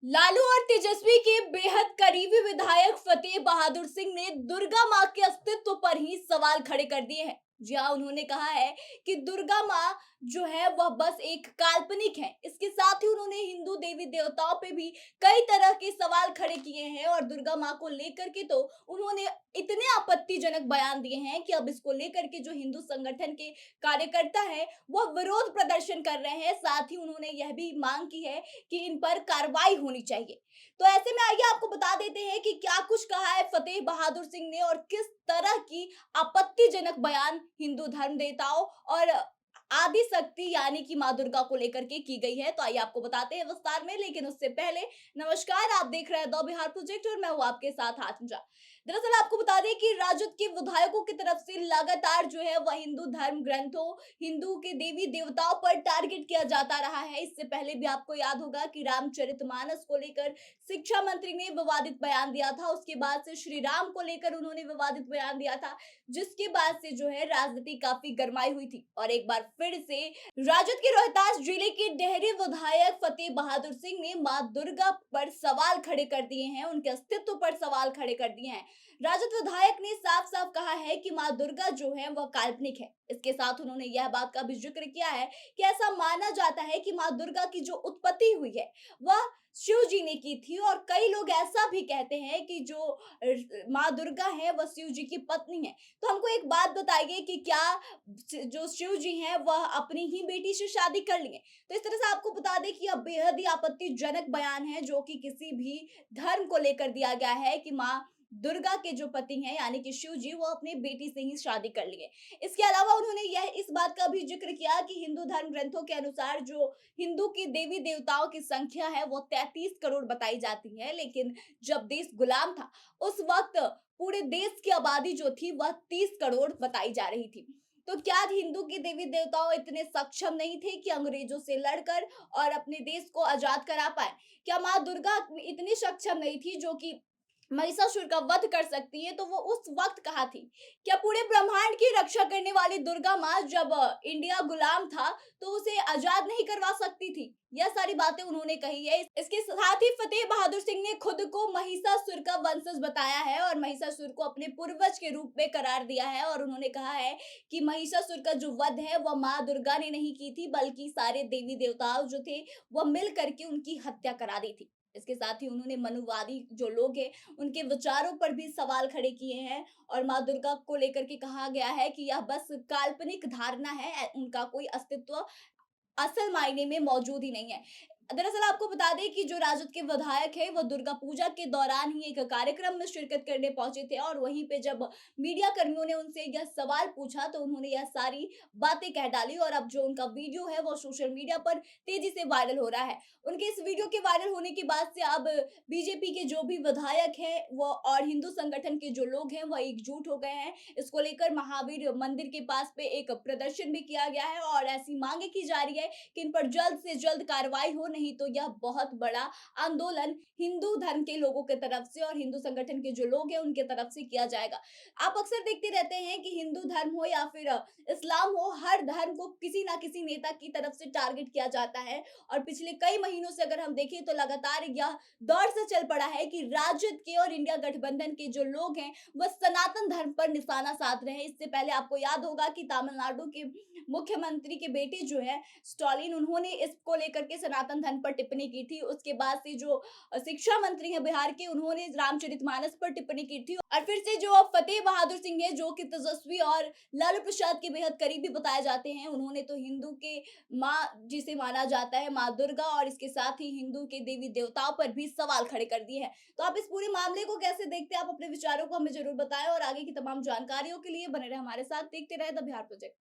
लालू और तेजस्वी के बेहद करीबी विधायक फतेह बहादुर सिंह ने दुर्गा मां के अस्तित्व पर ही सवाल खड़े कर दिए हैं। जी हाँ, उन्होंने कहा है कि दुर्गा मां जो है वह बस एक काल्पनिक है। इसके साथ ही उन्होंने हिंदू देवी देवताओं पे भी कई तरह के सवाल खड़े किए हैं और दुर्गा मां को लेकर के तो उन्होंने इतने आपत्तिजनक बयान दिए हैं कि अब इसको लेकर के जो हिंदू संगठन के कार्यकर्ता है वह विरोध प्रदर्शन कर रहे हैं। साथ ही उन्होंने यह भी मांग की है कि इन पर कार्रवाई होनी चाहिए। तो ऐसे में आइए आपको बता देते हैं कि क्या कुछ कहा है फतेह बहादुर सिंह ने और किस तरह की आपत्तिजनक बयान हिंदू धर्म देवताओं और आदि शक्ति यानी कि मां दुर्गा को लेकर के की गई है। तो आइए आपको बताते हैं विस्तार में, लेकिन उससे पहले नमस्कार, आप देख रहे हैं द बिहार प्रोजेक्ट और मैं हूं आपके साथ आत्मजा। दरअसल आपको बता दें कि राजद के विधायकों की तरफ से लगातार जो है वह हिंदू धर्म ग्रंथों, हिंदू के देवी देवताओं पर टारगेट किया जाता रहा है। इससे पहले भी आपको याद होगा कि रामचरितमानस को लेकर शिक्षा मंत्री ने विवादित बयान दिया था। उसके बाद से श्री राम को लेकर उन्होंने विवादित बयान दिया था, जिसके बाद से जो है राजनीति काफी गरमाई हुई थी। और एक बार फिर से राजद के रोहतास जिले के डेहरी विधायक फतेह बहादुर सिंह ने मां दुर्गा पर सवाल खड़े कर दिए हैं, उनके अस्तित्व पर सवाल खड़े कर दिए हैं। राजद विधायक ने साफ साफ कहा है कि मां दुर्गा जो है वह काल्पनिक है। इसके साथ उन्होंने यह बात का भी जिक्र किया है कि ऐसा माना जाता है कि मां दुर्गा की जो उत्पत्ति हुई है वह शिव जी ने की थी और कई लोग ऐसा भी कहते हैं कि जो माँ दुर्गा है वह शिव जी की पत्नी है। तो हमको एक बात बताइए कि क्या जो शिव जी हैं वह अपनी ही बेटी से शादी कर लिए? तो इस तरह से आपको बता दें कि यह बेहद ही आपत्तिजनक बयान है जो कि किसी भी धर्म को लेकर दिया गया है कि माँ दुर्गा के जो पति हैं यानी कि शिव जी वो अपनी बेटी से ही शादी कर लिए। इसके अलावा उन्होंने यह इस बात का भी जिक्र किया कि हिंदू धर्म ग्रंथों के अनुसार जो हिंदू की देवी देवताओं की संख्या है वो 33 करोड़ बताई जाती है, लेकिन जब देश गुलाम था उस वक्त पूरे देश की आबादी जो थी वह 30 करोड़ बताई जा रही थी। तो क्या हिंदू की देवी देवताओं इतने सक्षम नहीं थे कि अंग्रेजों से लड़कर और अपने देश को आजाद करा पाए? क्या माँ दुर्गा इतनी सक्षम नहीं थी जो कि महिषासुर का वध कर सकती है? तो वो उस वक्त कहाँ थी? क्या पूरे ब्रह्मांड की रक्षा करने वाली दुर्गा माँ जब इंडिया गुलाम था तो उसे आजाद नहीं करवा सकती थी? यह सारी बातें उन्होंने कही है। इसके साथ ही फतेह बहादुर सिंह ने खुद को महिषासुर का वंशज बताया है और महिषासुर को अपने पूर्वज के रूप में करार दिया है और उन्होंने कहा है कि महिषासुर का जो वध है वह माँ दुर्गा ने नहीं की थी, बल्कि सारे देवी देवता जो थे वह मिल करके उनकी हत्या करा दी थी। इसके साथ ही उन्होंने मनुवादी जो लोग हैं उनके विचारों पर भी सवाल खड़े किए हैं और माँ दुर्गा को लेकर के कहा गया है कि यह बस काल्पनिक धारणा है, उनका कोई अस्तित्व असल मायने में मौजूद ही नहीं है। दरअसल आपको बता दें कि जो राजद के विधायक हैं वो दुर्गा पूजा के दौरान ही एक कार्यक्रम में शिरकत करने पहुंचे थे और वहीं पे जब मीडिया कर्मियों ने उनसे यह सवाल पूछा तो उन्होंने यह सारी बातें कह डाली और अब जो उनका वीडियो है वो सोशल मीडिया पर तेजी से वायरल हो रहा है। उनके इस वीडियो के वायरल होने के बाद से अब बीजेपी के जो भी विधायक हैं वो और हिंदू संगठन के जो लोग हैं वह एकजुट हो गए हैं। इसको लेकर महावीर मंदिर के पास पे एक प्रदर्शन भी किया गया है और ऐसी मांगे की जा रही है कि इन पर जल्द से जल्द कार्रवाई हो, नहीं तो यह बहुत बड़ा आंदोलन हिंदू धर्म के लोगों की तरफ से और हिंदू संगठन के जो लोग हैं उनके तरफ से किया जाएगा। आप अक्सर देखते रहते हैं कि हिंदू धर्म हो या फिर इस्लाम हो, हर धर्म को किसी ना किसी नेता की तरफ से टारगेट किया जाता है और पिछले कई महीनों से अगर हम देखें तो लगातार यह दौर से चल पड़ा है कि राजद के और इंडिया गठबंधन के जो लोग हैं वह सनातन धर्म पर निशाना साध रहे हैं। इससे पहले आपको याद होगा कि तमिलनाडु के मुख्यमंत्री के बेटे जो है स्टालिन, उन्होंने इसको लेकर के सनातन धर्म पर टिप्पणी की थी। उसके बाद से जो शिक्षा मंत्री हैं बिहार के, उन्होंने रामचरितमानस पर टिप्पणी की थी और फिर से जो फतेह बहादुर सिंह है जो कि तेजस्वी और लालू प्रसाद के बेहद करीबी बताए जाते हैं, उन्होंने तो हिंदू के माँ जिसे माना जाता है माँ दुर्गा और इसके साथ ही हिंदू के देवी देवताओं पर भी सवाल खड़े कर दिए हैं। तो आप इस पूरे मामले को कैसे देखते हैं? आप अपने विचारों को हमें जरूर बताएं और आगे की तमाम जानकारियों के लिए बने रहे हमारे साथ, देखते रहे द बिहार प्रोजेक्ट।